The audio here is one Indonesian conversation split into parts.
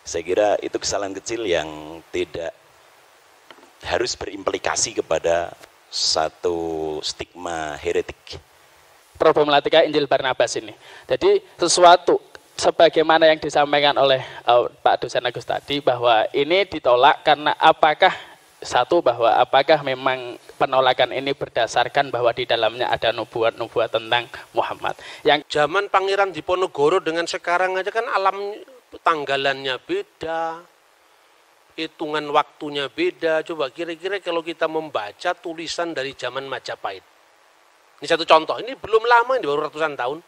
Saya kira itu kesalahan kecil yang tidak harus berimplikasi kepada satu stigma heretik. Problematika Injil Barnabas ini. Jadi sesuatu sebagaimana yang disampaikan oleh Pak Dosen Agus tadi, bahwa ini ditolak karena apakah memang penolakan ini berdasarkan bahwa di dalamnya ada nubuat-nubuat tentang Muhammad. Yang zaman Pangeran Diponegoro dengan sekarang aja kan alam tanggalannya beda, hitungan waktunya beda. Coba kira-kira kalau kita membaca tulisan dari zaman Majapahit. Ini satu contoh, ini belum lama, ini baru ratusan tahun.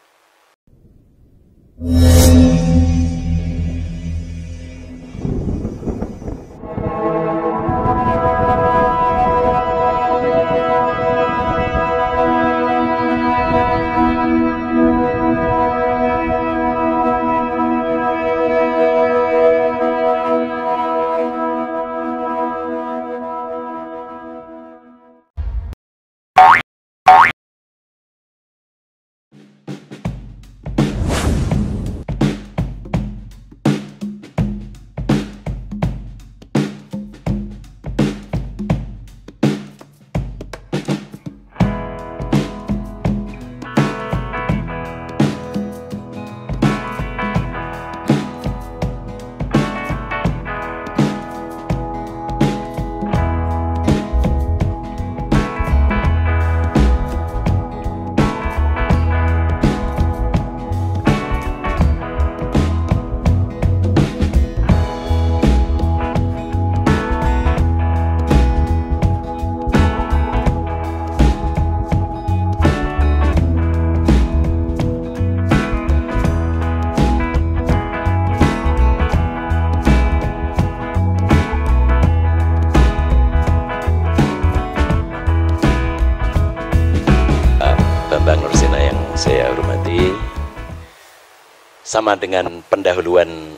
Sama dengan pendahuluan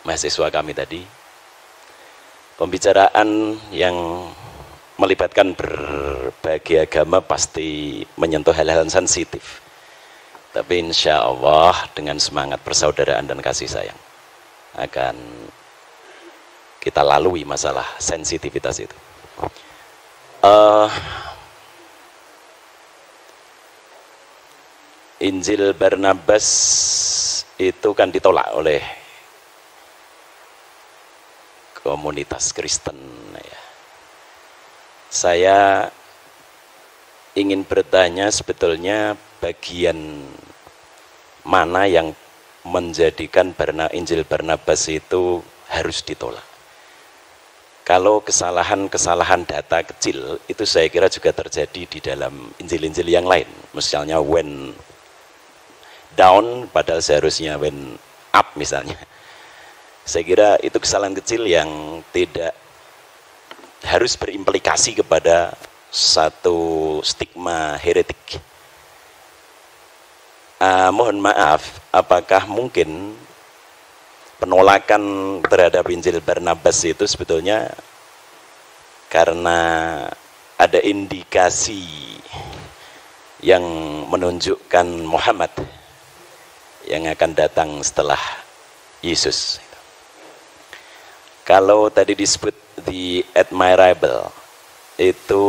mahasiswa kami tadi, pembicaraan yang melibatkan berbagai agama pasti menyentuh hal-hal sensitif. Tapi insya Allah dengan semangat persaudaraan dan kasih sayang akan kita lalui masalah sensitivitas itu. Injil Barnabas itu kan ditolak oleh komunitas Kristen ya. Saya ingin bertanya sebetulnya bagian mana yang menjadikan Injil Barnabas itu harus ditolak. Kalau kesalahan-kesalahan data kecil itu saya kira juga terjadi di dalam Injil-Injil yang lain. Misalnya when down padahal seharusnya when up misalnya. Saya kira itu kesalahan kecil yang tidak harus berimplikasi kepada satu stigma heretik. Mohon maaf, apakah mungkin penolakan terhadap Injil Barnabas itu sebetulnya karena ada indikasi yang menunjukkan Muhammad yang akan datang setelah Yesus. Kalau tadi disebut the admirable, itu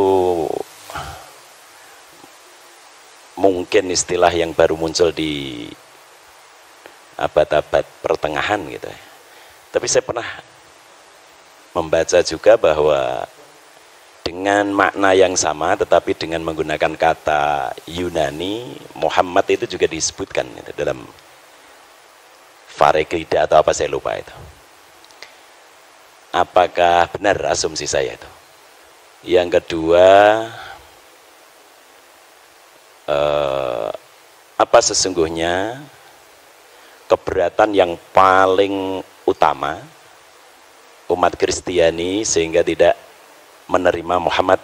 mungkin istilah yang baru muncul di abad-abad pertengahan gitu. Tapi saya pernah membaca juga bahwa dengan makna yang sama tetapi dengan menggunakan kata Yunani, Muhammad itu juga disebutkan gitu, dalam Farekrida atau apa saya lupa itu. Apakah benar asumsi saya itu? Yang kedua, apa sesungguhnya keberatan yang paling utama umat Kristiani sehingga tidak menerima Muhammad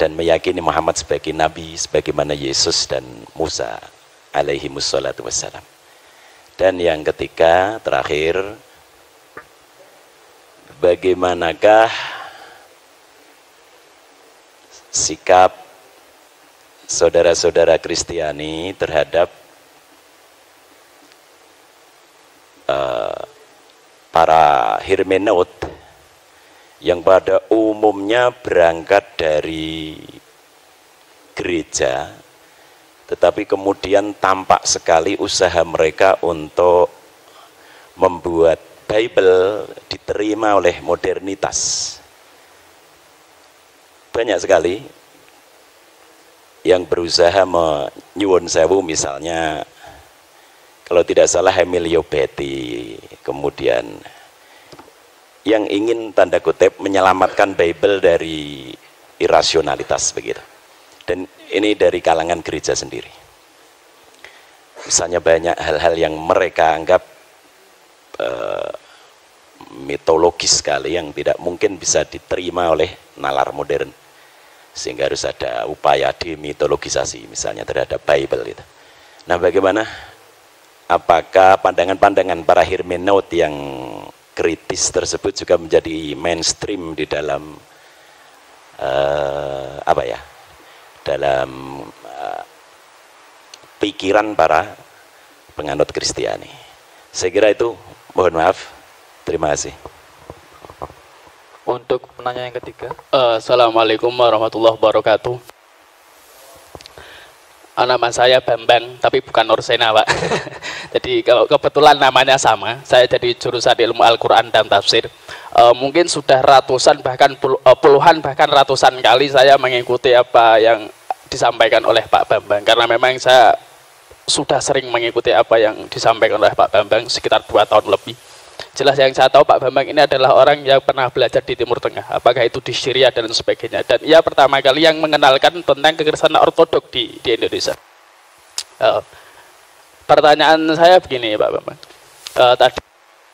dan meyakini Muhammad sebagai nabi sebagaimana Yesus dan Musa alaihi wassalatu wassalam. Dan yang ketiga, terakhir, bagaimanakah sikap saudara-saudara Kristiani terhadap para hermeneut yang pada umumnya berangkat dari gereja, tetapi kemudian tampak sekali usaha mereka untuk membuat Bible diterima oleh modernitas. Banyak sekali yang berusaha menyuwun sewu, misalnya kalau tidak salah Emilio Betti, kemudian yang ingin tanda kutip menyelamatkan Bible dari irasionalitas begitu. Dan ini dari kalangan gereja sendiri. Misalnya banyak hal-hal yang mereka anggap mitologis sekali, yang tidak mungkin bisa diterima oleh nalar modern, sehingga harus ada upaya demitologisasi misalnya terhadap Bible itu. Nah, bagaimana? Apakah pandangan-pandangan para hermeneut yang kritis tersebut juga menjadi mainstream di dalam dalam pikiran para penganut Kristiani? Saya kira itu. Mohon maaf. Terima kasih. Untuk penanya yang ketiga. Assalamualaikum warahmatullahi wabarakatuh. Nama saya Bambang, tapi bukan Nursena, Pak. Jadi kalau kebetulan namanya sama, saya jadi jurusan ilmu Al-Quran dan Tafsir. Mungkin sudah ratusan, bahkan puluhan, bahkan ratusan kali saya mengikuti apa yang disampaikan oleh Pak Bambang. Karena memang saya sudah sering mengikuti apa yang disampaikan oleh Pak Bambang, sekitar 2 tahun lebih. Jelas yang saya tahu Pak Bambang ini adalah orang yang pernah belajar di Timur Tengah, apakah itu di Syria dan sebagainya. Dan ia pertama kali yang mengenalkan tentang kekristenan ortodok di Indonesia. Pertanyaan saya begini Pak Bambang,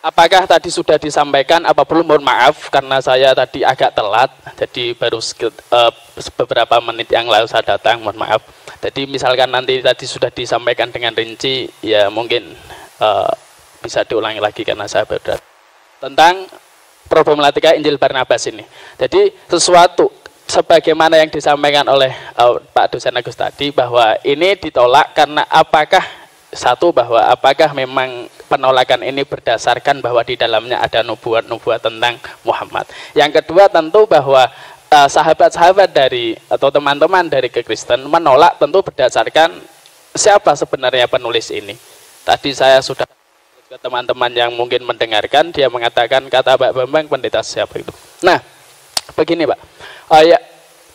apakah tadi sudah disampaikan apa belum? Mohon maaf karena saya tadi agak telat, jadi baru beberapa menit yang lalu saya datang, mohon maaf. Jadi misalkan nanti tadi sudah disampaikan dengan rinci, ya mungkin bisa diulangi lagi karena saya baru datang. Tentang problematika Injil Barnabas ini. Jadi sesuatu sebagaimana yang disampaikan oleh Pak dosen Agus tadi, bahwa ini ditolak karena apakah memang penolakan ini berdasarkan bahwa di dalamnya ada nubuat-nubuat tentang Muhammad. Yang kedua tentu bahwa sahabat-sahabat dari atau teman-teman dari kekristen menolak tentu berdasarkan siapa sebenarnya penulis ini. Tadi saya sudah ke teman-teman yang mungkin mendengarkan, dia mengatakan kata Pak Bambang pendeta siapa itu. Nah, begini Pak,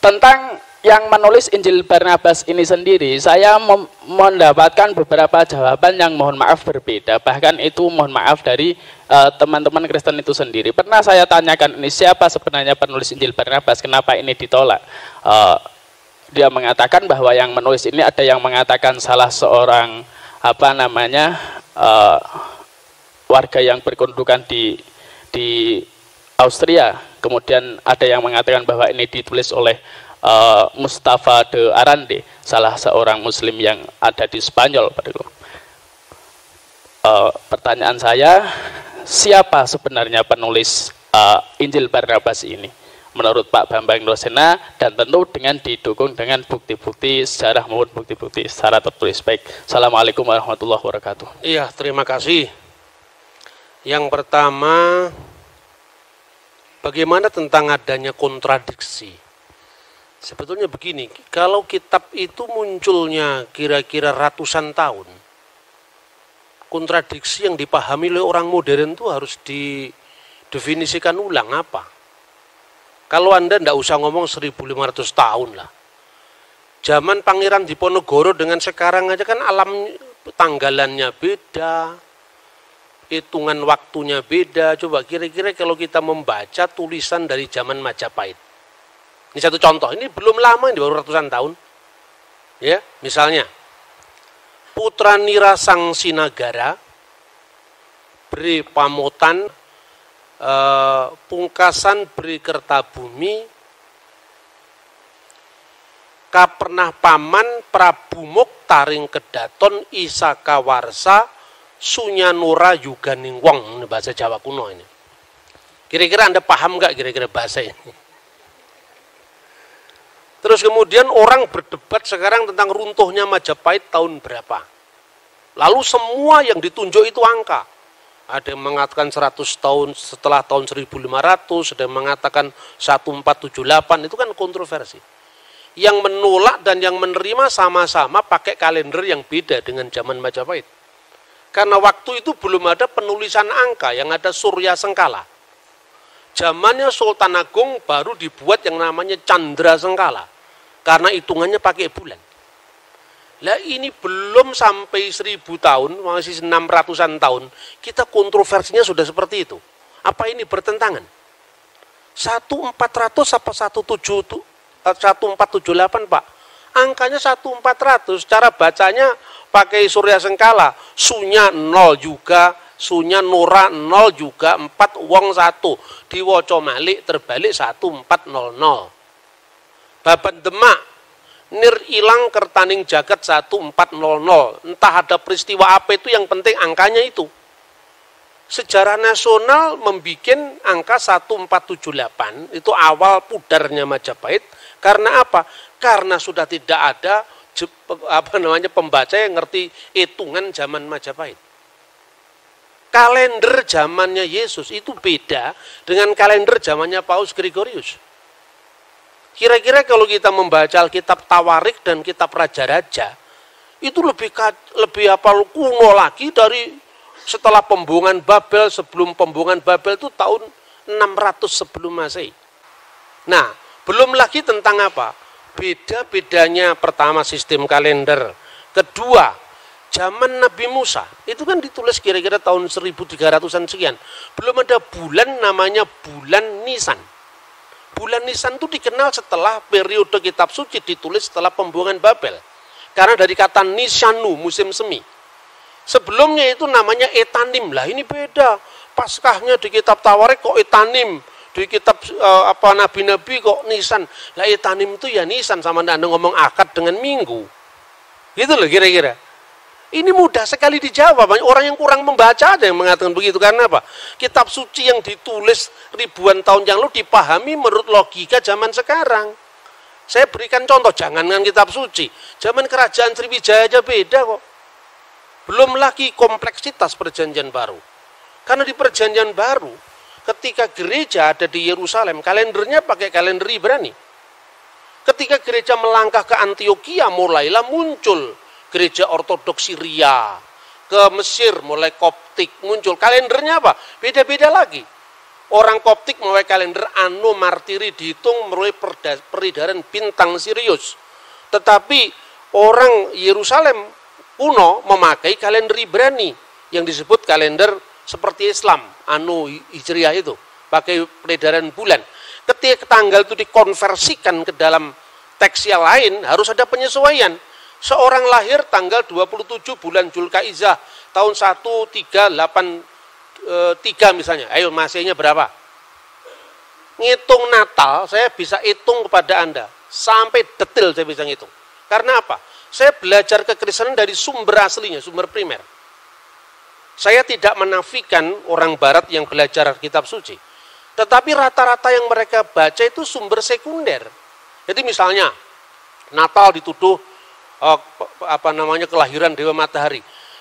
tentang yang menulis Injil Barnabas ini sendiri, saya mendapatkan beberapa jawaban yang mohon maaf berbeda. Bahkan itu mohon maaf dari teman-teman Kristen itu sendiri. Pernah saya tanyakan ini siapa sebenarnya penulis Injil Barnabas, kenapa ini ditolak? Dia mengatakan bahwa yang menulis ini ada yang mengatakan salah seorang warga yang berkedudukan di Austria. Kemudian ada yang mengatakan bahwa ini ditulis oleh Mustafa de Arande, salah seorang Muslim yang ada di Spanyol. Pertanyaan saya, siapa sebenarnya penulis Injil Barnabas ini? Menurut Pak Bambang Nursena, dan tentu dengan didukung dengan bukti-bukti sejarah maupun bukti-bukti secara tertulis. Baik, Assalamualaikum warahmatullahi wabarakatuh. Iya, terima kasih. Yang pertama, bagaimana tentang adanya kontradiksi? Sebetulnya begini, kalau kitab itu munculnya kira-kira ratusan tahun, kontradiksi yang dipahami oleh orang modern itu harus didefinisikan ulang apa? Kalau Anda tidak usah ngomong 1500 tahun lah. Zaman Pangeran Diponegoro dengan sekarang aja kan alam tanggalannya beda, hitungan waktunya beda. Coba kira-kira kalau kita membaca tulisan dari zaman Majapahit. Ini satu contoh, ini belum lama, ini baru ratusan tahun. Ya, misalnya Putra Nira Sang Sinagara, Beri Pamotan, Pungkasan Beri Kertabumi, Kapernah Paman, Prabu Moktaring Kedaton, Isaka Warsa, Sunyanura Yuganing Wong. Ini bahasa Jawa kuno ini. Kira-kira Anda paham nggak kira-kira bahasa ini? Terus kemudian orang berdebat sekarang tentang runtuhnya Majapahit tahun berapa. Lalu semua yang ditunjuk itu angka. Ada yang mengatakan 100 tahun setelah tahun 1500, ada yang mengatakan 1478, itu kan kontroversi. Yang menolak dan yang menerima sama-sama pakai kalender yang beda dengan zaman Majapahit. Karena waktu itu belum ada penulisan angka, yang ada Surya Sengkala. Zamannya Sultan Agung baru dibuat yang namanya Candra Sengkala, karena hitungannya pakai bulan. Lah ini belum sampai 1000 tahun, masih 600-an tahun, kita kontroversinya sudah seperti itu. Apa ini bertentangan? 1400 apa 1478 Pak? Angkanya 1400, cara bacanya pakai Surya Sengkala, sunya 0 juga, sunya nora 0 juga, 4 wong 1, diwoco malik terbalik 1400. Baban Demak, nir ilang kertaning jagat 1400. Entah ada peristiwa apa itu, yang penting angkanya itu. Sejarah nasional membuat angka 1478 itu awal pudarnya Majapahit. Karena apa? Karena sudah tidak ada pembaca yang ngerti hitungan zaman Majapahit. Kalender zamannya Yesus itu beda dengan kalender zamannya Paus Gregorius. Kira-kira kalau kita membaca Alkitab Tawarik dan kitab Raja-Raja, itu lebih kuno lagi dari setelah pembuangan Babel. Sebelum pembuangan Babel itu tahun 600 sebelum Masehi. Nah, belum lagi tentang apa? Beda-bedanya pertama sistem kalender. Kedua, zaman Nabi Musa, itu kan ditulis kira-kira tahun 1300-an sekian. Belum ada bulan namanya bulan Nisan. Bulan Nisan itu dikenal setelah periode kitab suci ditulis setelah pembuangan Babel. Karena dari kata Nisanu, musim semi. Sebelumnya itu namanya Etanim. Lah ini beda. Paskahnya di kitab Tawarik kok Etanim. Di kitab Nabi-Nabi kok Nisan. Lah Etanim itu ya Nisan, sama Anda ngomong akad dengan minggu. Gitu loh kira-kira. Ini mudah sekali dijawab. Banyak orang yang kurang membaca ada yang mengatakan begitu. Karena apa? Kitab suci yang ditulis ribuan tahun yang lalu dipahami menurut logika zaman sekarang. Saya berikan contoh, jangankan kitab suci. Zaman kerajaan Sriwijaya aja beda kok. Belum lagi kompleksitas perjanjian baru. Karena di perjanjian baru, ketika gereja ada di Yerusalem, kalendernya pakai kalender Ibrani. Ketika gereja melangkah ke Antioquia, mulailah muncul gereja ortodoks Syria, ke Mesir mulai Koptik muncul. Kalendernya apa? Beda-beda lagi. Orang Koptik mulai kalender Anno Martiri, dihitung mulai peredaran bintang Sirius. Tetapi orang Yerusalem kuno memakai kalender Ibrani yang disebut kalender seperti Islam, Anno Hijriah itu, pakai peredaran bulan. Ketika tanggal itu dikonversikan ke dalam teks yang lain, harus ada penyesuaian. Seorang lahir tanggal 27 bulan Zulkaizah tahun 1383 misalnya. Ayo Masehnya berapa? Ngitung Natal, saya bisa hitung kepada Anda. Sampai detail saya bisa ngitung. Karena apa? Saya belajar kekristenan dari sumber aslinya, sumber primer. Saya tidak menafikan orang barat yang belajar kitab suci. Tetapi rata-rata yang mereka baca itu sumber sekunder. Jadi misalnya, Natal dituduh kelahiran Dewa Matahari.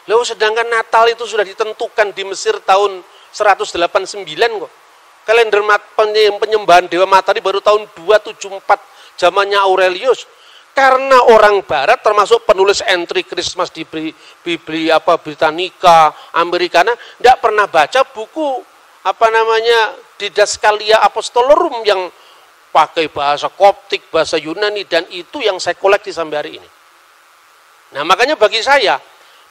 Lalu sedangkan Natal itu sudah ditentukan di Mesir tahun 189 kok. Kalender penyembahan Dewa Matahari baru tahun 274 zamannya Aurelius. Karena orang barat termasuk penulis entry Christmas di Britannica, Americana, tidak pernah baca buku Didaskalia Apostolorum yang pakai bahasa Koptik, bahasa Yunani, dan itu yang saya koleksi sampai hari ini. Nah, makanya bagi saya,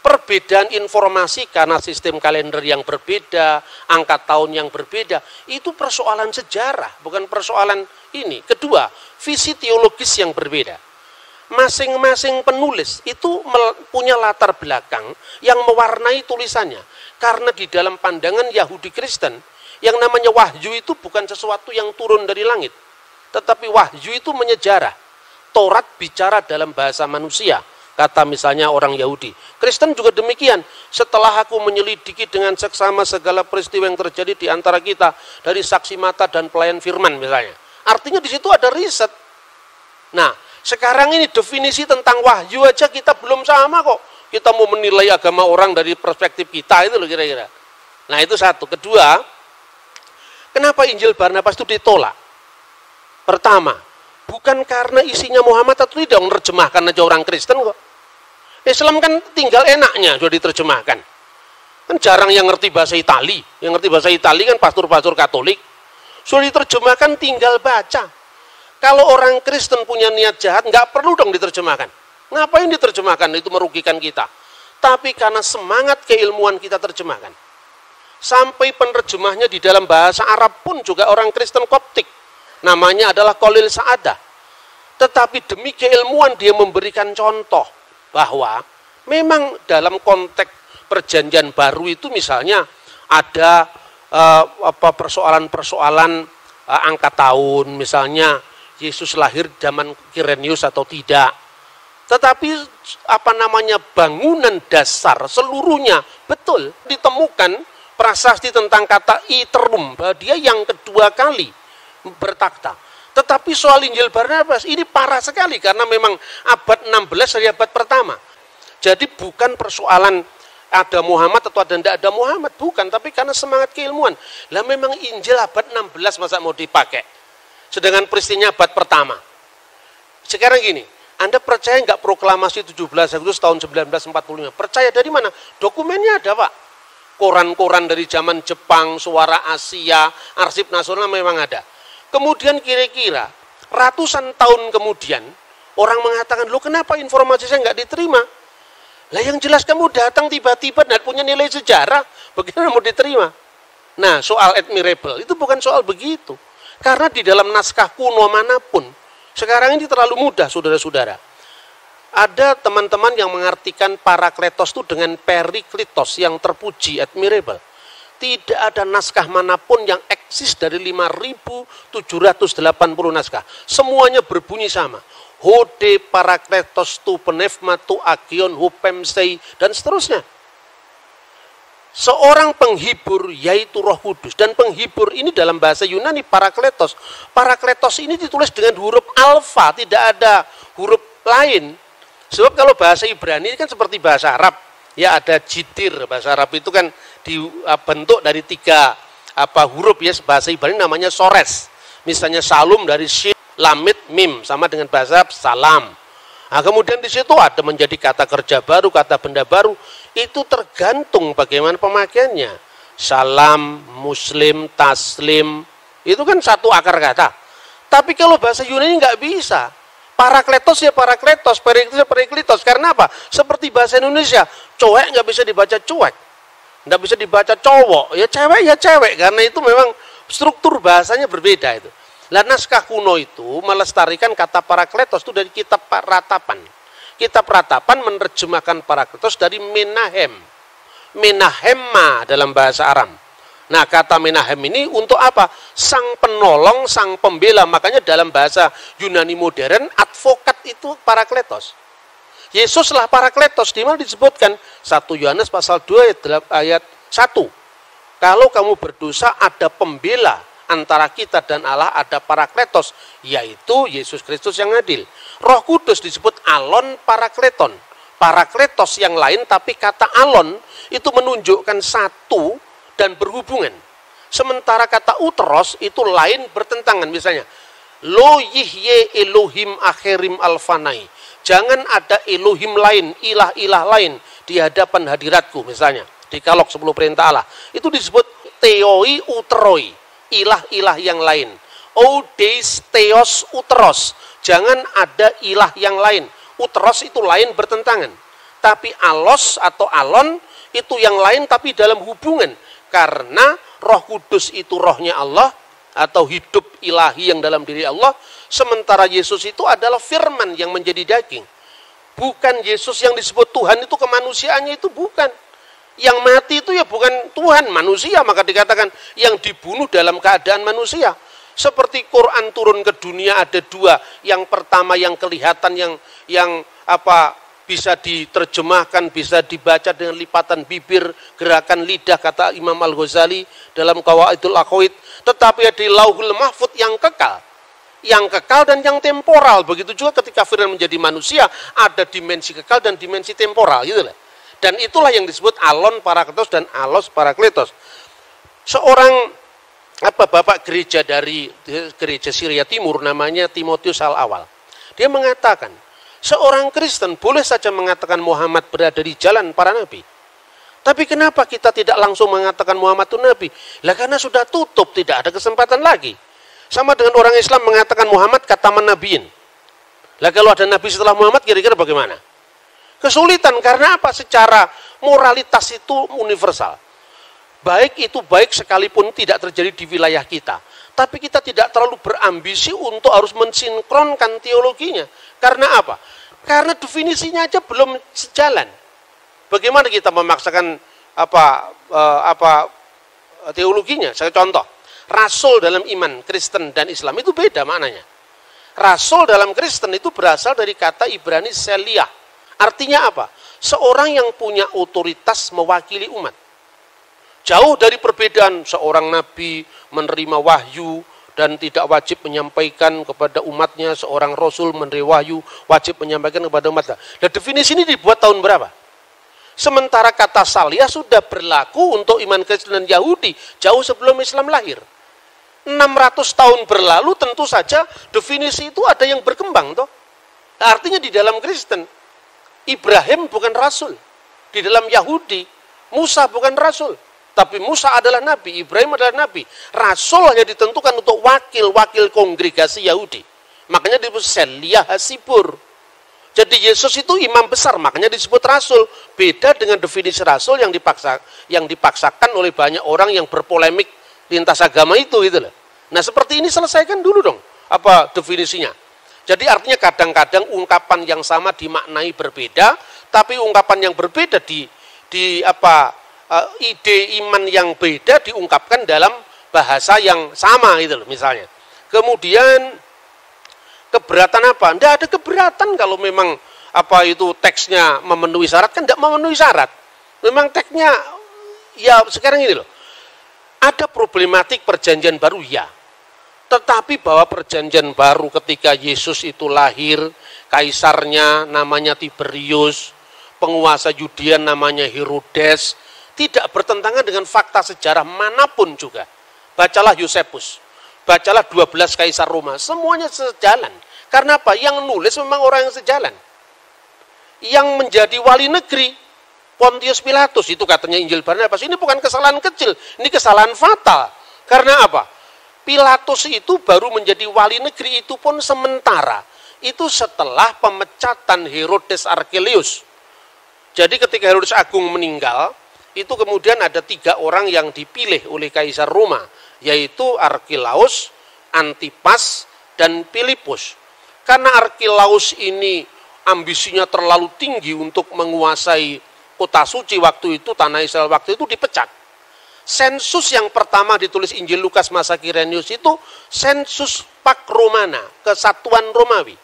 perbedaan informasi karena sistem kalender yang berbeda, angka tahun yang berbeda, itu persoalan sejarah, bukan persoalan ini. Kedua, visi teologis yang berbeda. Masing-masing penulis itu punya latar belakang yang mewarnai tulisannya. Karena di dalam pandangan Yahudi Kristen, yang namanya wahyu itu bukan sesuatu yang turun dari langit. Tetapi wahyu itu menyejarah. Taurat bicara dalam bahasa manusia. Kata misalnya orang Yahudi. Kristen juga demikian. Setelah aku menyelidiki dengan seksama segala peristiwa yang terjadi di antara kita, dari saksi mata dan pelayan firman misalnya. Artinya di situ ada riset. Nah, sekarang ini definisi tentang wahyu aja kita belum sama kok. Kita mau menilai agama orang dari perspektif kita itu loh kira-kira. Nah itu satu. Kedua, kenapa Injil Barnabas itu ditolak? Pertama, bukan karena isinya Muhammad atau tidak, menerjemahkan aja orang Kristen kok. Islam kan tinggal enaknya sudah diterjemahkan. Kan jarang yang ngerti bahasa Itali. Yang ngerti bahasa Itali kan pastor-pastor Katolik. Sudah diterjemahkan tinggal baca. Kalau orang Kristen punya niat jahat, nggak perlu dong diterjemahkan. Ngapain diterjemahkan? Itu merugikan kita. Tapi karena semangat keilmuan kita terjemahkan. Sampai penerjemahnya di dalam bahasa Arab pun juga orang Kristen Koptik. Namanya adalah Khalil Sa'adah. Tetapi demi keilmuan dia memberikan contoh bahwa memang dalam konteks perjanjian baru itu misalnya ada persoalan-persoalan angka tahun, misalnya Yesus lahir zaman Kirenius atau tidak. Tetapi bangunan dasar seluruhnya betul ditemukan prasasti tentang kata iterum, bahwa dia yang kedua kali bertakhta. Tetapi soal Injil Barnabas ini parah sekali karena memang abad 16 dari abad pertama. Jadi bukan persoalan ada Muhammad atau ada tidak ada Muhammad, bukan, tapi karena semangat keilmuan. Lah memang Injil abad 16 masa mau dipakai? Sedangkan peristiwanya abad pertama. Sekarang gini, Anda percaya nggak proklamasi 17 Agustus tahun 1945? Percaya dari mana? Dokumennya ada, Pak. Koran-koran dari zaman Jepang, Suara Asia, Arsip Nasional memang ada. Kemudian kira-kira ratusan tahun kemudian, orang mengatakan, loh kenapa informasi saya nggak diterima? Lah yang jelas kamu datang tiba-tiba dan punya nilai sejarah, bagaimana mau diterima? Nah, soal admirable itu bukan soal begitu. Karena di dalam naskah kuno manapun, sekarang ini terlalu mudah, saudara-saudara. Ada teman-teman yang mengartikan Parakletos itu dengan Periklitos yang terpuji, admirable. Tidak ada naskah manapun yang eksis dari 5.780 naskah. Semuanya berbunyi sama. Hode Parakletos tu penefma tu agion hupemsei, dan seterusnya. Seorang penghibur yaitu Roh Kudus, dan penghibur ini dalam bahasa Yunani Parakletos. Parakletos ini ditulis dengan huruf alfa, tidak ada huruf lain. Sebab kalau bahasa Ibrani kan seperti bahasa Arab, ya ada jitir. Bahasa Arab itu kan dibentuk dari 3 huruf, ya. Bahasa Ibrani namanya sores. Misalnya salum dari shin, lamit, mim, sama dengan bahasa Arab salam. Nah, kemudian di situ ada menjadi kata kerja baru, kata benda baru. Itu tergantung bagaimana pemakaiannya. Salam, muslim, taslim, itu kan satu akar kata. Tapi kalau bahasa Yunani nggak bisa. Parakletos ya parakletos, periklitos ya periklitos. Karena apa? Seperti bahasa Indonesia, cowek nggak bisa dibaca cuek, nggak bisa dibaca cowok, ya cewek. Karena itu memang struktur bahasanya berbeda itu. Lah naskah kuno itu melestarikan kata Parakletos itu dari kitab Ratapan. Kitab Ratapan menerjemahkan Parakletos dari Menahem. Menahemma dalam bahasa Aram. Nah, kata Menahem ini untuk apa? Sang penolong, sang pembela. Makanya dalam bahasa Yunani modern, advokat itu Parakletos. Yesuslah Parakletos. Di mana disebutkan? 1 Yohanes pasal 2 ayat 1. Kalau kamu berdosa ada pembela antara kita dan Allah, ada Parakletos, yaitu Yesus Kristus yang adil. Roh Kudus disebut alon parakleton. Parakletos yang lain, tapi kata alon itu menunjukkan satu dan berhubungan. Sementara kata uteros itu lain bertentangan. Misalnya, lo yihye Elohim akhirim alfanai. Jangan ada Elohim lain, ilah-ilah lain di hadapan hadiratku. Misalnya, di Kalok 10 perintah Allah. Itu disebut theoi uteroi. Ilah-ilah yang lain. Odeis theos uteros. Jangan ada ilah yang lain. Uteros itu lain bertentangan. Tapi alos atau alon itu yang lain tapi dalam hubungan. Karena Roh Kudus itu rohnya Allah atau hidup ilahi yang dalam diri Allah. Sementara Yesus itu adalah firman yang menjadi daging. Bukan Yesus yang disebut Tuhan itu kemanusiaannya itu bukan. Yang mati itu ya bukan Tuhan, manusia, maka dikatakan yang dibunuh dalam keadaan manusia. Seperti Quran turun ke dunia ada 2, yang pertama yang kelihatan yang bisa diterjemahkan, bisa dibaca dengan lipatan bibir, gerakan lidah, kata Imam Al-Ghazali dalam Qawaidul Aqwaid. Tetapi ada Lauhul Mahfud yang kekal dan yang temporal. Begitu juga ketika firman menjadi manusia, ada dimensi kekal dan dimensi temporal, gitu lah. Dan itulah yang disebut alon parakletos dan alos parakletos. Seorang bapak gereja dari gereja Syria Timur namanya Timotius Al-Awal. Dia mengatakan, seorang Kristen boleh saja mengatakan Muhammad berada di jalan para nabi. Tapi kenapa kita tidak langsung mengatakan Muhammad itu nabi? Lah karena sudah tutup, tidak ada kesempatan lagi. Sama dengan orang Islam mengatakan Muhammad kataman nabiin. Lah kalau ada nabi setelah Muhammad kira-kira bagaimana? Kesulitan karena apa? Secara moralitas itu universal. Baik itu baik sekalipun tidak terjadi di wilayah kita. Tapi kita tidak terlalu berambisi untuk harus mensinkronkan teologinya. Karena apa? Karena definisinya aja belum sejalan. Bagaimana kita memaksakan teologinya? Saya contoh. Rasul dalam iman Kristen dan Islam itu beda maknanya. Rasul dalam Kristen itu berasal dari kata Ibrani Seliah. Artinya apa? Seorang yang punya otoritas mewakili umat. Jauh dari perbedaan seorang nabi menerima wahyu dan tidak wajib menyampaikan kepada umatnya, seorang rasul menerima wahyu wajib menyampaikan kepada umatnya. Dan definisi ini dibuat tahun berapa? Sementara kata saliyah sudah berlaku untuk iman Kristen dan Yahudi jauh sebelum Islam lahir. 600 tahun berlalu tentu saja definisi itu ada yang berkembang toh. Artinya di dalam Kristen Ibrahim bukan rasul, di dalam Yahudi Musa bukan rasul. Tapi Musa adalah nabi, Ibrahim adalah nabi. Rasul hanya ditentukan untuk wakil-wakil kongregasi Yahudi. Makanya disebut Seliah Hasibur. Jadi Yesus itu imam besar, makanya disebut rasul. Beda dengan definisi rasul yang dipaksakan oleh banyak orang yang berpolemik lintas agama itu gitu loh. Nah, seperti ini selesaikan dulu dong apa definisinya. Jadi artinya kadang-kadang ungkapan yang sama dimaknai berbeda, tapi ungkapan yang berbeda ide iman yang beda diungkapkan dalam bahasa yang sama gitu loh misalnya. Kemudian keberatan apa? Tidak ada keberatan kalau memang itu teksnya memenuhi syarat, kan tidak memenuhi syarat. Memang teksnya ya sekarang ini loh. Ada problematik perjanjian baru ya. Tetapi bahwa perjanjian baru ketika Yesus itu lahir, kaisarnya namanya Tiberius, penguasa Yudea namanya Herodes, tidak bertentangan dengan fakta sejarah manapun juga. Bacalah Yosefus, bacalah 12 kaisar Roma, semuanya sejalan. Karena apa? Yang nulis memang orang yang sejalan. Yang menjadi wali negeri, Pontius Pilatus, itu katanya Injil Barnabas, ini bukan kesalahan kecil, ini kesalahan fatal. Karena apa? Pilatus itu baru menjadi wali negeri itu pun sementara. Itu setelah pemecatan Herodes Archelaus. Jadi ketika Herodes Agung meninggal, itu kemudian ada 3 orang yang dipilih oleh Kaisar Roma, yaitu Archelaus, Antipas, dan Filipus. Karena Archelaus ini ambisinya terlalu tinggi untuk menguasai kota suci waktu itu, tanah Israel waktu itu, dipecat. Sensus yang pertama ditulis Injil Lukas masa Kirenius itu sensus Pax Romana, kesatuan Romawi.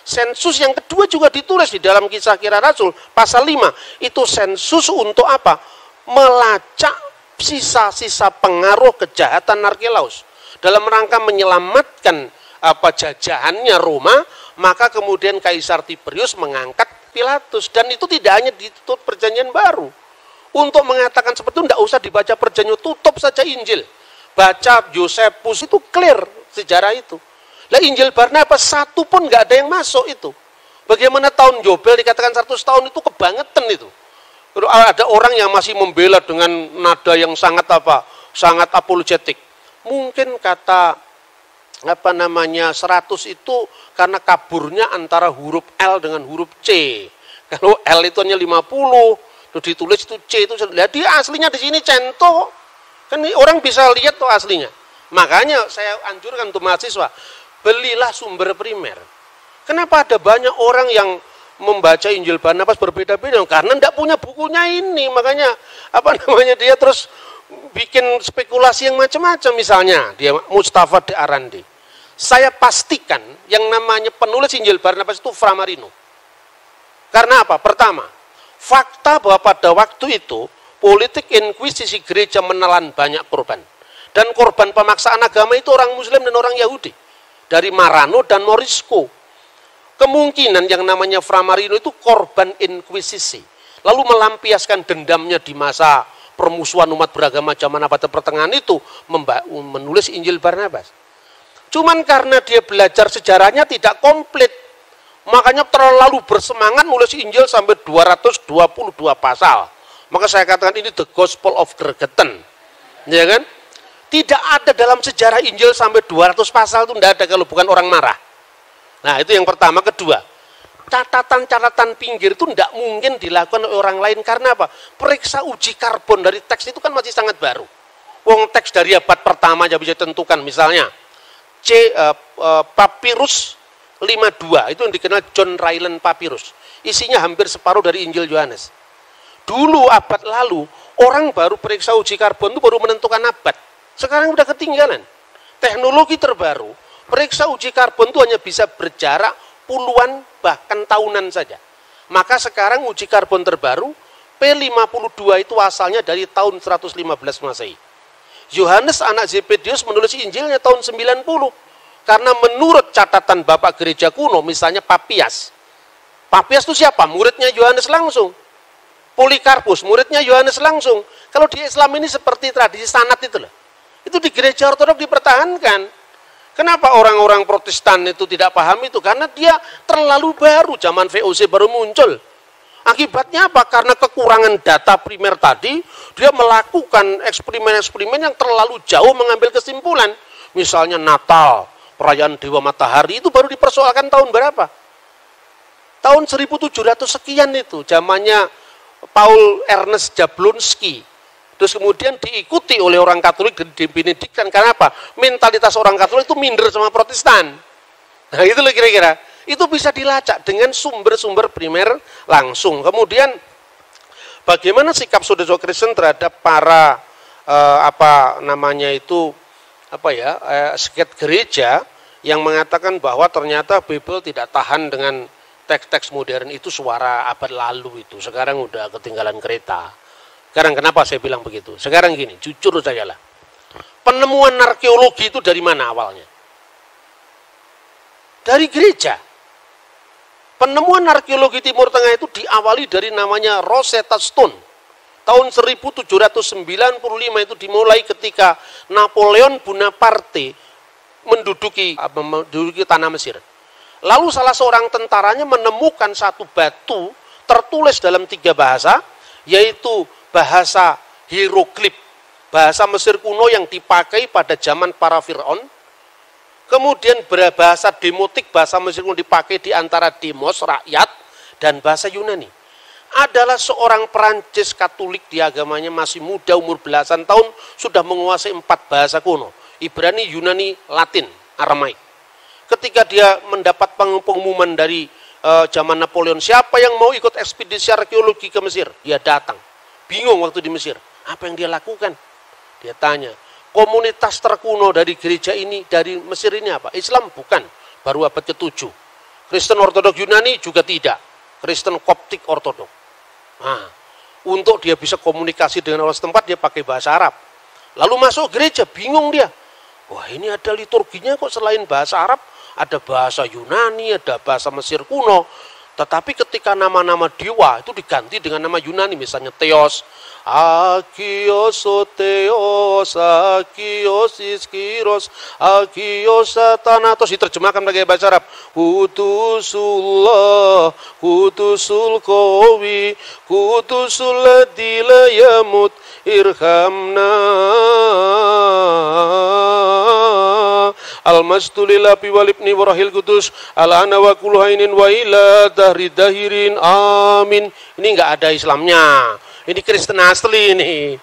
Sensus yang kedua juga ditulis di dalam Kisah Kira Rasul pasal 5, itu sensus untuk apa? Melacak sisa-sisa pengaruh kejahatan Archelaus dalam rangka menyelamatkan jajahannya Roma. Maka kemudian Kaisar Tiberius mengangkat Pilatus, dan itu tidak hanya ditutup perjanjian baru. Untuk mengatakan seperti itu tidak usah dibaca perjanjian, tutup saja Injil, baca Yosefus, itu clear sejarah itu. Lah Injil Barnabas satu pun nggak ada yang masuk itu. Bagaimana tahun Yobel dikatakan 100 tahun itu kebangetan itu. Ada orang yang masih membela dengan nada yang sangat apologetik. Mungkin kata 100 itu karena kaburnya antara huruf L dengan huruf C. Kalau L itu hanya 50, terus ditulis itu C itu. Lihat dia aslinya di sini cento. Kan orang bisa lihat tuh aslinya. Makanya saya anjurkan untuk mahasiswa, belilah sumber primer. Kenapa ada banyak orang yang membaca Injil Barnabas berbeda-beda? Karena tidak punya bukunya ini. Makanya dia terus bikin spekulasi yang macam-macam. Misalnya dia Mustafa de Arandi. Saya pastikan yang namanya penulis Injil Barnabas itu Framarino. Karena apa? Pertama, fakta bahwa pada waktu itu politik inkuisisi gereja menelan banyak korban. Dan korban pemaksaan agama itu orang Muslim dan orang Yahudi. Dari Marano dan Morisco. Kemungkinan yang namanya Framarino itu korban inkuisisi. Lalu melampiaskan dendamnya di masa permusuhan umat beragama zaman abad pertengahan itu menulis Injil Barnabas. Cuman karena dia belajar sejarahnya tidak komplit, makanya terlalu bersemangat nulis Injil sampai 222 pasal. Maka saya katakan ini the Gospel of Gregetan. Ya kan? Tidak ada dalam sejarah Injil sampai 200 pasal itu tidak ada kalau bukan orang marah. Nah, itu yang pertama. Kedua, catatan-catatan pinggir itu tidak mungkin dilakukan oleh orang lain. Karena apa? Periksa uji karbon dari teks itu kan masih sangat baru. Wong teks dari abad pertama aja bisa ditentukan. Misalnya, Papyrus 52, itu yang dikenal John Ryland Papyrus. Isinya hampir separuh dari Injil Yohanes. Dulu abad lalu, orang baru periksa uji karbon itu baru menentukan abad. Sekarang udah ketinggalan. Teknologi terbaru, periksa uji karbon itu hanya bisa berjarak puluhan bahkan tahunan saja. Maka sekarang uji karbon terbaru, P52 itu asalnya dari tahun 115 Masehi. Yohanes anak Zebedius menulis Injilnya tahun 90. Karena menurut catatan Bapak Gereja kuno, misalnya Papias. Papias itu siapa? Muridnya Yohanes langsung. Polikarpus, muridnya Yohanes langsung. Kalau di Islam ini seperti tradisi sanad itu loh. Itu di gereja ortodok dipertahankan. Kenapa orang-orang Protestan itu tidak paham itu? Karena dia terlalu baru, zaman VOC baru muncul. Akibatnya apa? Karena kekurangan data primer tadi, dia melakukan eksperimen-eksperimen yang terlalu jauh mengambil kesimpulan. Misalnya Natal, perayaan Dewa Matahari itu baru dipersoalkan tahun berapa? Tahun 1700 sekian itu, zamannya Paul Ernest Jablonski. Terus kemudian diikuti oleh orang Katolik dan dibenedikkan. Karena apa? Mentalitas orang Katolik itu minder sama Protestan. Nah itu loh kira-kira. Itu bisa dilacak dengan sumber-sumber primer langsung. Kemudian bagaimana sikap saudara Kristen terhadap para seket gereja yang mengatakan bahwa ternyata Bible tidak tahan dengan teks-teks modern itu suara abad lalu itu. Sekarang udah ketinggalan kereta. Sekarang kenapa saya bilang begitu? Sekarang gini, jujur saja lah. Penemuan arkeologi itu dari mana awalnya? Dari gereja. Penemuan arkeologi Timur Tengah itu diawali dari namanya Rosetta Stone. Tahun 1795 itu dimulai ketika Napoleon Bonaparte menduduki tanah Mesir. Lalu salah seorang tentaranya menemukan satu batu tertulis dalam 3 bahasa, yaitu bahasa hieroglif, bahasa Mesir kuno yang dipakai pada zaman para Fir'aun. Kemudian berbahasa demotik, bahasa Mesir kuno dipakai di antara demos, rakyat, dan bahasa Yunani. Adalah seorang Perancis Katolik, di agamanya masih muda, umur belasan tahun, sudah menguasai 4 bahasa kuno. Ibrani, Yunani, Latin, Aramaik. Ketika dia mendapat pengumuman dari zaman Napoleon, siapa yang mau ikut ekspedisi arkeologi ke Mesir? Dia datang. Bingung waktu di Mesir. Apa yang dia lakukan? Dia tanya, komunitas terkuno dari gereja ini, dari Mesir ini apa? Islam bukan, baru abad ke-7. Kristen Ortodok Yunani juga tidak. Kristen Koptik Ortodok. Nah, untuk dia bisa komunikasi dengan orang setempat, dia pakai bahasa Arab. Lalu masuk gereja, bingung dia. Wah, ini ada liturginya kok selain bahasa Arab, ada bahasa Yunani, ada bahasa Mesir kuno. Tetapi ketika nama-nama dewa itu diganti dengan nama Yunani, misalnya Theos, Agios, Theos, Agios, Iskiros, Agios, Thanatos, diterjemahkan pakai bahasa Arab. Kudusullah, Kudusul Qawi, Kudusul Ladila Yamut, Irhamna. Al-Mastulillah walibni warahil kudus al-ana wa kulhainin wa ila dahri dahirin amin. Ini enggak ada Islamnya. Ini Kristen asli ini.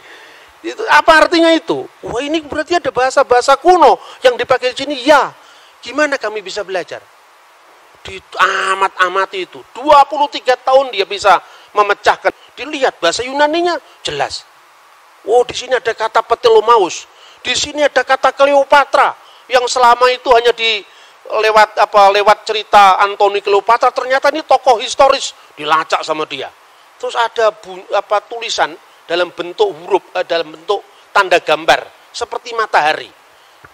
Itu, apa artinya itu? Wah, ini berarti ada bahasa-bahasa kuno yang dipakai di sini. Ya, gimana kami bisa belajar? Di amat-amati itu. 23 tahun dia bisa memecahkan. Dilihat bahasa Yunaninya jelas. Oh, di sini ada kata Ptolemaus. Di sini ada kata Cleopatra. Yang selama itu hanya lewat cerita Antoni Cleopatra, ternyata ini tokoh historis, dilacak sama dia. Terus ada tulisan dalam bentuk huruf, dalam bentuk tanda gambar seperti matahari.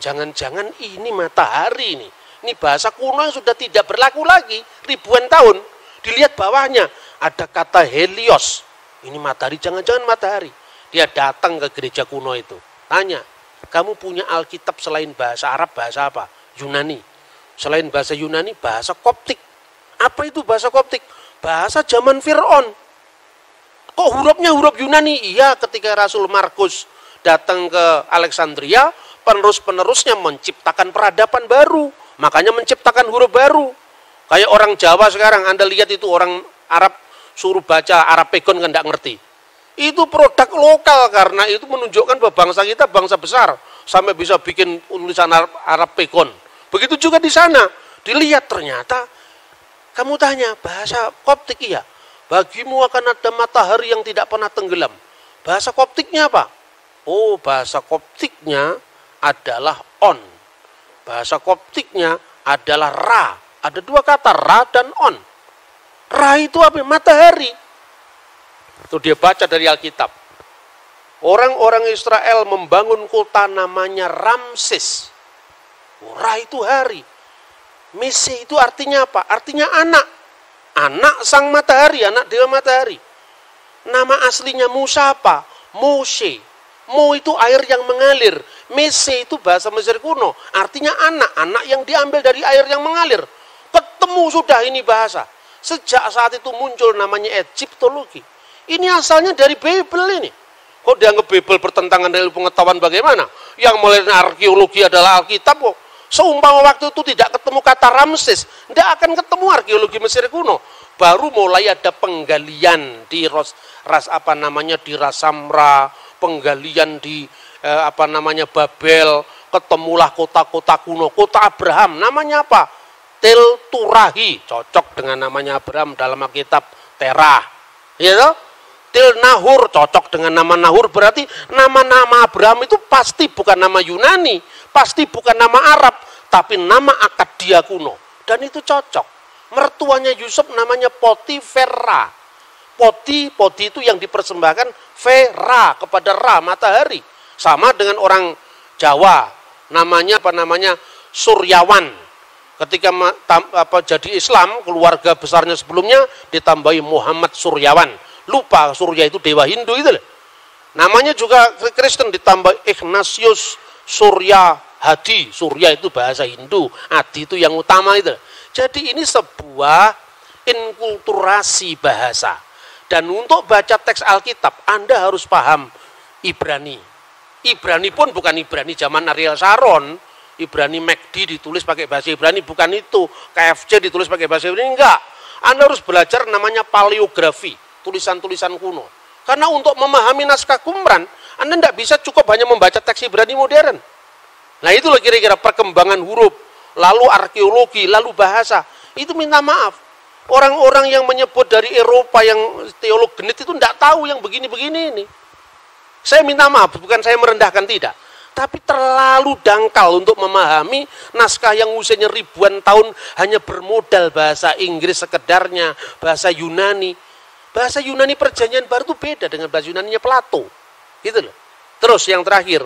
Jangan-jangan ini matahari ini. Ini bahasa kuno yang sudah tidak berlaku lagi ribuan tahun. Dilihat bawahnya ada kata Helios. Ini matahari, jangan-jangan matahari. Dia datang ke gereja kuno itu. Tanya, kamu punya Alkitab selain bahasa Arab, bahasa apa? Yunani. Selain bahasa Yunani, bahasa Koptik. Apa itu bahasa Koptik? Bahasa zaman Fir'aun. Kok hurufnya huruf Yunani? Iya, ketika Rasul Markus datang ke Alexandria, penerus-penerusnya menciptakan peradaban baru. Makanya menciptakan huruf baru. Kayak orang Jawa sekarang, Anda lihat itu orang Arab suruh baca Arab Pegon kan tidak ngerti. Itu produk lokal karena itu menunjukkan bahwa bangsa kita bangsa besar. Sampai bisa bikin tulisan Arab Pegon. Begitu juga di sana. Dilihat ternyata, kamu tanya, bahasa Koptik iya. Bagimu akan ada matahari yang tidak pernah tenggelam. Bahasa Koptiknya apa? Oh, bahasa Koptiknya adalah on. Bahasa Koptiknya adalah ra. Ada dua kata, ra dan on. Ra itu apa? Matahari. Itu dia baca dari Alkitab. Orang-orang Israel membangun kota namanya Ramses. Ra itu hari. Mese itu artinya apa? Artinya anak. Anak sang matahari, anak dewa matahari. Nama aslinya Musa apa? Moshe. Mo itu air yang mengalir. Mese itu bahasa Mesir kuno. Artinya anak. Anak yang diambil dari air yang mengalir. Ketemu sudah ini bahasa. Sejak saat itu muncul namanya Egyptologi. Ini asalnya dari Bible ini. Kok dianggap Bible bertentangan dengan pengetahuan bagaimana? Yang mulai arkeologi adalah Alkitab kok. Seumpama waktu itu tidak ketemu kata Ramses, tidak akan ketemu arkeologi Mesir kuno. Baru mulai ada penggalian di di Rasamra, penggalian di Babel, ketemulah kota-kota kuno, kota Abraham, namanya apa? Tel Turahi, cocok dengan namanya Abraham dalam Alkitab Terah. Ya toh? Til Nahur, cocok dengan nama Nahur, berarti nama-nama Abraham itu pasti bukan nama Yunani, pasti bukan nama Arab, tapi nama Akadia kuno. Dan itu cocok. Mertuanya Yusuf namanya Potifera. Poti itu yang dipersembahkan Vera kepada Ra, matahari. Sama dengan orang Jawa, namanya Suryawan. Ketika jadi Islam, keluarga besarnya sebelumnya ditambahi Muhammad Suryawan. Lupa Surya itu dewa Hindu itu. Namanya juga Kristen ditambah Ignatius Surya Hadi. Surya itu bahasa Hindu, Hadi itu yang utama itu. Jadi ini sebuah inkulturasi bahasa. Dan untuk baca teks Alkitab, Anda harus paham Ibrani. Ibrani pun bukan Ibrani zaman Ariel Sharon. Ibrani McD ditulis pakai bahasa Ibrani, bukan itu. KFC ditulis pakai bahasa Ibrani, enggak. Anda harus belajar namanya paleografi, tulisan-tulisan kuno. Karena untuk memahami naskah Qumran, Anda tidak bisa cukup hanya membaca teks Ibrani modern. Nah itulah kira-kira perkembangan huruf, lalu arkeologi, lalu bahasa. Itu minta maaf. Orang-orang yang menyebut dari Eropa yang teolog genit itu tidak tahu yang begini-begini ini. Saya minta maaf, bukan saya merendahkan, tidak. Tapi terlalu dangkal untuk memahami naskah yang usianya ribuan tahun hanya bermodal bahasa Inggris sekedarnya, bahasa Yunani. Bahasa Yunani perjanjian baru itu beda dengan bahasa Yunaninya Plato. Gitu loh. Terus yang terakhir,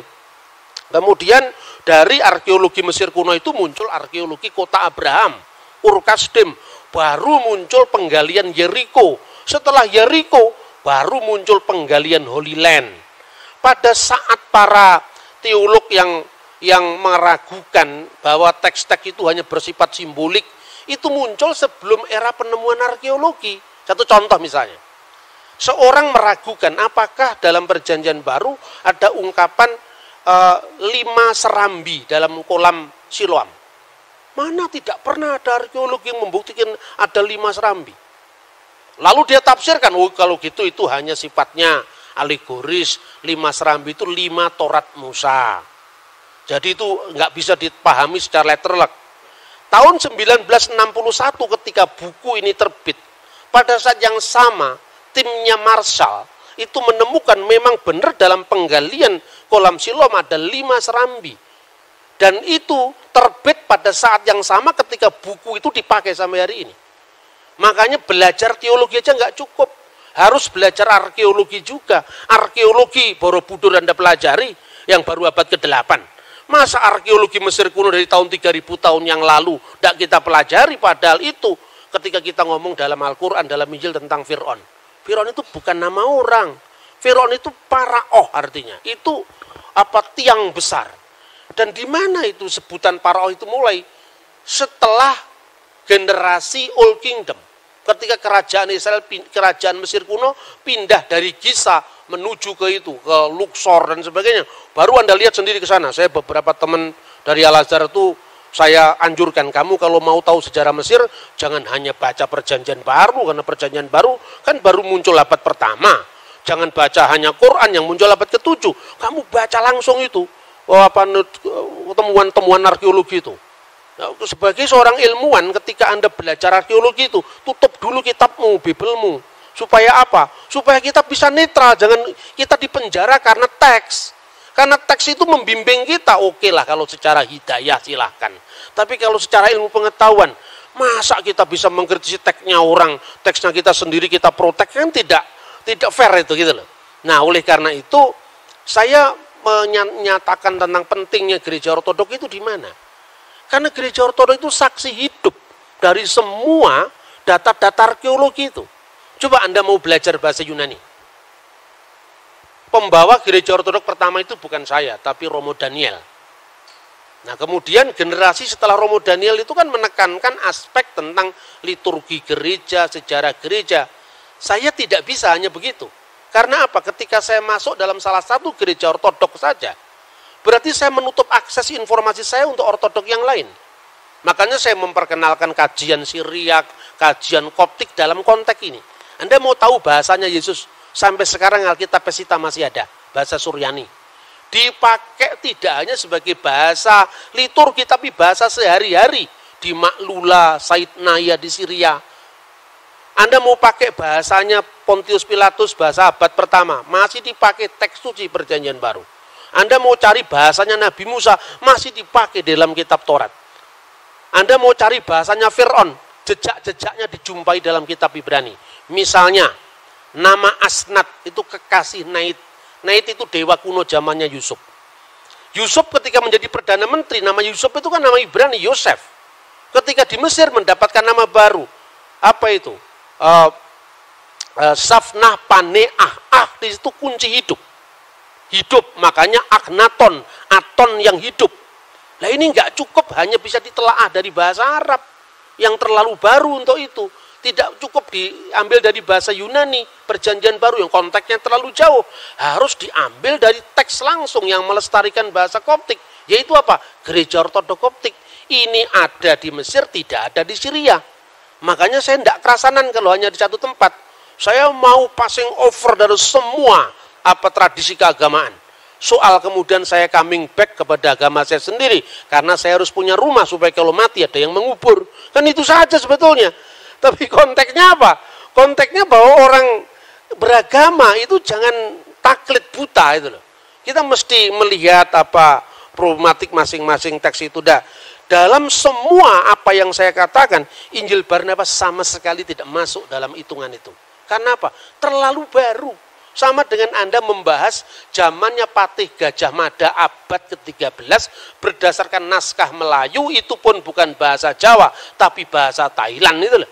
kemudian dari arkeologi Mesir kuno itu muncul arkeologi kota Abraham, Ur-Kasdim, baru muncul penggalian Yeriko. Setelah Yeriko, baru muncul penggalian Holy Land. Pada saat para teolog yang meragukan bahwa teks-teks itu hanya bersifat simbolik, itu muncul sebelum era penemuan arkeologi. Satu contoh misalnya, seorang meragukan apakah dalam perjanjian baru ada ungkapan 5 serambi dalam kolam Siloam. Mana tidak pernah ada arkeologi yang membuktikan ada 5 serambi. Lalu dia tafsirkan, oh kalau gitu itu hanya sifatnya alegoris, 5 serambi itu 5 Torat Musa. Jadi itu nggak bisa dipahami secara literal. Tahun 1961 ketika buku ini terbit, pada saat yang sama timnya Marshall itu menemukan memang benar dalam penggalian kolam Siloam ada 5 serambi. Dan itu terbit pada saat yang sama ketika buku itu dipakai sampai hari ini. Makanya belajar teologi aja nggak cukup. Harus belajar arkeologi juga. Arkeologi Borobudur Anda pelajari yang baru abad ke-8. Masa arkeologi Mesir kuno dari tahun 3000 tahun yang lalu tidak kita pelajari, padahal itu ketika kita ngomong dalam Al-Quran, dalam Injil tentang Fir'aun. Fir'aun itu bukan nama orang. Fir'aun itu paraoh artinya. Itu tiang besar. Dan di mana itu sebutan paraoh itu mulai? Setelah generasi Old Kingdom. Ketika kerajaan Israel, kerajaan Mesir kuno pindah dari Giza menuju ke Luxor dan sebagainya. Baru Anda lihat sendiri ke sana. Saya beberapa teman dari Al-Azhar itu saya anjurkan kamu kalau mau tahu sejarah Mesir, jangan hanya baca perjanjian baru, karena perjanjian baru kan baru muncul abad pertama. Jangan baca hanya Quran yang muncul abad ke-7. Kamu baca langsung itu, temuan-temuan arkeologi itu. Nah, sebagai seorang ilmuwan, ketika Anda belajar arkeologi itu, tutup dulu kitabmu, Bibelmu. Supaya apa? Supaya kita bisa netral, jangan kita dipenjara karena teks. Karena teks itu membimbing kita, oke lah kalau secara hidayah silahkan. Tapi kalau secara ilmu pengetahuan, masa kita bisa mengkritisi teksnya orang, teksnya kita sendiri kita protek, kan tidak fair itu gitu loh. Nah, oleh karena itu, saya menyatakan tentang pentingnya gereja ortodok itu di mana? Karena gereja ortodok itu saksi hidup dari semua data-data arkeologi itu. Coba Anda mau belajar bahasa Yunani. Pembawa gereja ortodok pertama itu bukan saya, tapi Romo Daniel. Nah, kemudian generasi setelah Romo Daniel itu kan menekankan aspek tentang liturgi gereja, sejarah gereja. Saya tidak bisa hanya begitu. Karena apa? Ketika saya masuk dalam salah satu gereja ortodok saja, berarti saya menutup akses informasi saya untuk ortodok yang lain. Makanya saya memperkenalkan kajian Syriak, kajian Koptik dalam konteks ini. Anda mau tahu bahasanya Yesus? Sampai sekarang Alkitab Pesita masih ada, bahasa Suryani. Dipakai tidak hanya sebagai bahasa liturgi, tapi bahasa sehari-hari. Di Maklula, Said Naya di Syria. Anda mau pakai bahasanya Pontius Pilatus, bahasa abad pertama, masih dipakai teks suci perjanjian baru. Anda mau cari bahasanya Nabi Musa, masih dipakai dalam kitab Taurat. Anda mau cari bahasanya Fir'aun, jejak-jejaknya dijumpai dalam kitab Ibrani. Misalnya, nama Asnat itu kekasih Nait. Nait itu dewa kuno zamannya Yusuf. Yusuf ketika menjadi Perdana Menteri, nama Yusuf itu kan nama Ibrani, Yosef. Ketika di Mesir mendapatkan nama baru. Apa itu? Safnah Paneah. Di situ kunci hidup. Hidup, makanya Akhenaton, Aton yang hidup. Nah ini nggak cukup hanya bisa ditelaah dari bahasa Arab yang terlalu baru untuk itu. Tidak cukup diambil dari bahasa Yunani, perjanjian baru yang konteksnya terlalu jauh. Harus diambil dari teks langsung yang melestarikan bahasa Koptik. Yaitu apa? Gereja Ortodok Koptik. Ini ada di Mesir, tidak ada di Syria. Makanya saya tidak kerasanan kalau hanya di satu tempat. Saya mau passing over dari semua tradisi keagamaan. Soal kemudian saya coming back kepada agama saya sendiri. Karena saya harus punya rumah supaya kalau mati ada yang mengubur. Kan itu saja sebetulnya. Tapi konteksnya apa? Konteksnya bahwa orang beragama itu jangan taklid buta itu loh. Kita mesti melihat problematik masing-masing teks itu. Dalam semua apa yang saya katakan, Injil Barnabas sama sekali tidak masuk dalam hitungan itu. Karena apa? Terlalu baru. Sama dengan Anda membahas zamannya Patih Gajah Mada abad ke-13 berdasarkan naskah Melayu, itu pun bukan bahasa Jawa, tapi bahasa Thailand itu loh.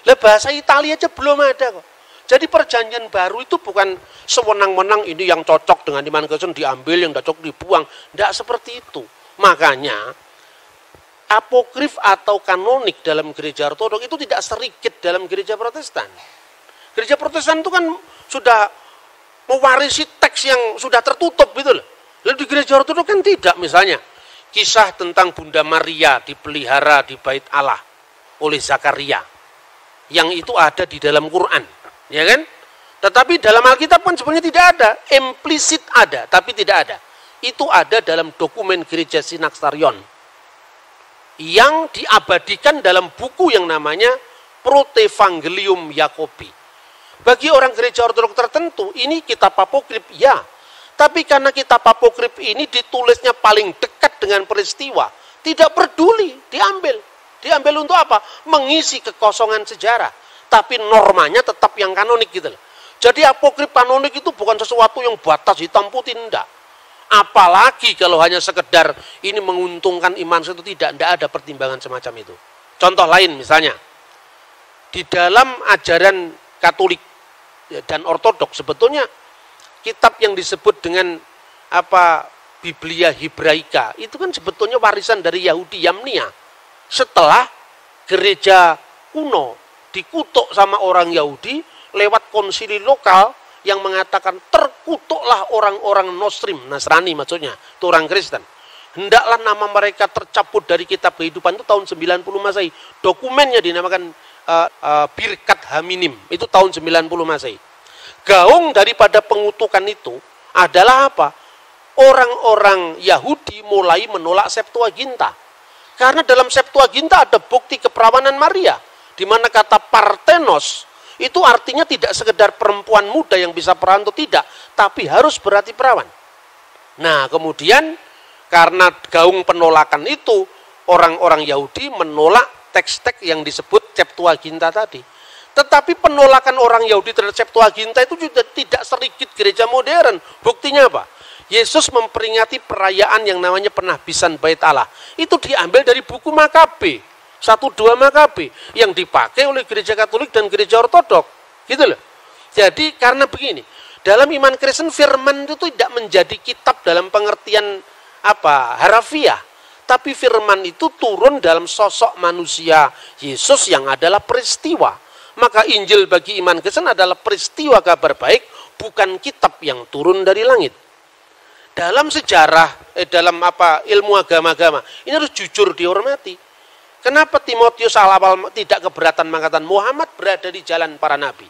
Lah bahasa Italia aja belum ada kok. Jadi perjanjian baru itu bukan sewenang-wenang ini yang cocok dengan iman Kristen diambil, yang tidak cocok dibuang. Tidak seperti itu. Makanya apokrif atau kanonik dalam gereja ortodok itu tidak sedikit dalam gereja Protestan. Gereja Protestan itu kan sudah mewarisi teks yang sudah tertutup gitu loh. Lalu di gereja ortodok kan tidak, misalnya kisah tentang Bunda Maria dipelihara di Bait Allah oleh Zakaria. Yang itu ada di dalam Quran, ya kan? Tetapi dalam Alkitab kan sebenarnya tidak ada, implisit ada, tapi tidak ada. Itu ada dalam dokumen gereja Synaxarion yang diabadikan dalam buku yang namanya Protevangelium Yakobi. Bagi orang gereja ortodok tertentu, ini kitab apokrif, ya. Tapi karena kitab apokrif ini ditulisnya paling dekat dengan peristiwa, tidak peduli, diambil. Diambil untuk apa? Mengisi kekosongan sejarah. Tapi normanya tetap yang kanonik gitu loh. Jadi apokrif kanonik itu bukan sesuatu yang batas hitam putih, enggak. Apalagi kalau hanya sekedar ini menguntungkan iman itu, tidak ada pertimbangan semacam itu. Contoh lain misalnya, di dalam ajaran Katolik dan Ortodok sebetulnya kitab yang disebut dengan apa Biblia Hebraika itu kan sebetulnya warisan dari Yahudi Yamnia. Setelah gereja kuno dikutuk sama orang Yahudi lewat konsili lokal yang mengatakan terkutuklah orang-orang Nasrani maksudnya, itu orang Kristen. Hendaklah nama mereka tercabut dari kitab kehidupan itu tahun 90 Masehi. Dokumennya dinamakan Birkat Haminim, itu tahun 90 Masehi. Gaung daripada pengutukan itu adalah apa? Orang-orang Yahudi mulai menolak Septuaginta. Karena dalam Septuaginta ada bukti keperawanan Maria, di mana kata Parthenos itu artinya tidak sekedar perempuan muda yang bisa perawan atau tidak, tapi harus berarti perawan. Nah, kemudian karena gaung penolakan itu, orang-orang Yahudi menolak teks-teks yang disebut Septuaginta tadi. Tetapi penolakan orang Yahudi terhadap Septuaginta itu juga tidak sedikit gereja modern. Buktinya apa? Yesus memperingati perayaan yang namanya penahbisan Bait Allah. Itu diambil dari buku Makabe, 1-2 Makabe, yang dipakai oleh gereja Katolik dan gereja Ortodok. Gitu loh. Jadi karena begini, dalam iman Kristen firman itu tidak menjadi kitab dalam pengertian harafiah, tapi firman itu turun dalam sosok manusia Yesus yang adalah peristiwa. Maka Injil bagi iman Kristen adalah peristiwa kabar baik, bukan kitab yang turun dari langit. Dalam sejarah, dalam ilmu agama-agama, ini harus jujur dihormati. Kenapa Timotius awal tidak keberatan mengatakan Muhammad berada di jalan para nabi?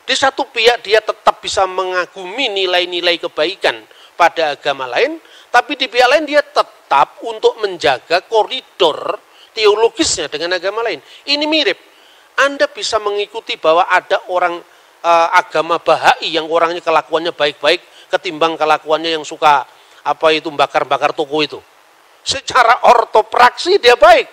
Di satu pihak dia tetap bisa mengagumi nilai-nilai kebaikan pada agama lain, tapi di pihak lain dia tetap untuk menjaga koridor teologisnya dengan agama lain. Ini mirip. Anda bisa mengikuti bahwa ada orang agama Bahai yang orangnya kelakuannya baik-baik ketimbang kelakuannya yang suka bakar-bakar toko itu. Secara ortopraksi dia baik.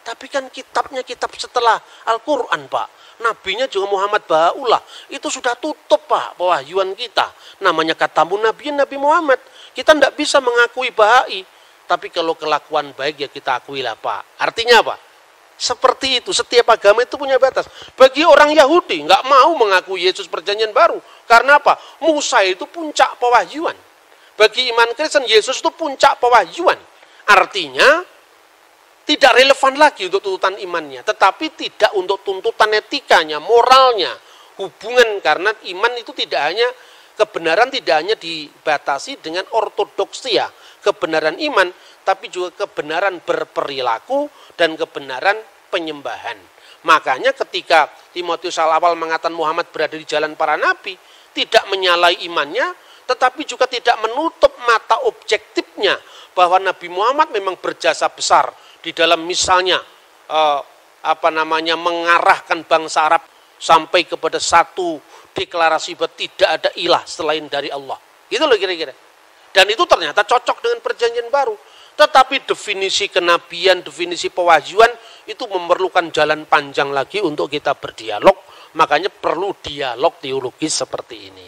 Tapi kan kitabnya kitab setelah Al-Quran, Pak. Nabinya juga Muhammad Bahaullah. Itu sudah tutup, Pak, pewahyuan kita. Namanya katamu Nabi Muhammad. Kita tidak bisa mengakui Bahai. Tapi kalau kelakuan baik ya kita akui lah, Pak. Artinya apa? Seperti itu, setiap agama itu punya batas. Bagi orang Yahudi, nggak mau mengakui Yesus perjanjian baru. Karena apa? Musa itu puncak pewahyuan. Bagi iman Kristen, Yesus itu puncak pewahyuan. Artinya, tidak relevan lagi untuk tuntutan imannya. Tetapi tidak untuk tuntutan etikanya, moralnya. Hubungan, karena iman itu tidak hanya, kebenaran tidak hanya dibatasi dengan ortodoksia. Kebenaran iman, tapi juga kebenaran berperilaku dan kebenaran penyembahan. Makanya ketika Timotius awal mengatakan Muhammad berada di jalan para nabi, tidak menyalahi imannya, tetapi juga tidak menutup mata objektifnya bahwa Nabi Muhammad memang berjasa besar di dalam misalnya mengarahkan bangsa Arab sampai kepada satu deklarasi bahwa tidak ada ilah selain dari Allah. Gitu loh kira-kira. Dan itu ternyata cocok dengan perjanjian baru. Tetapi definisi kenabian, definisi pewahyuan itu memerlukan jalan panjang lagi untuk kita berdialog. Makanya perlu dialog teologis seperti ini.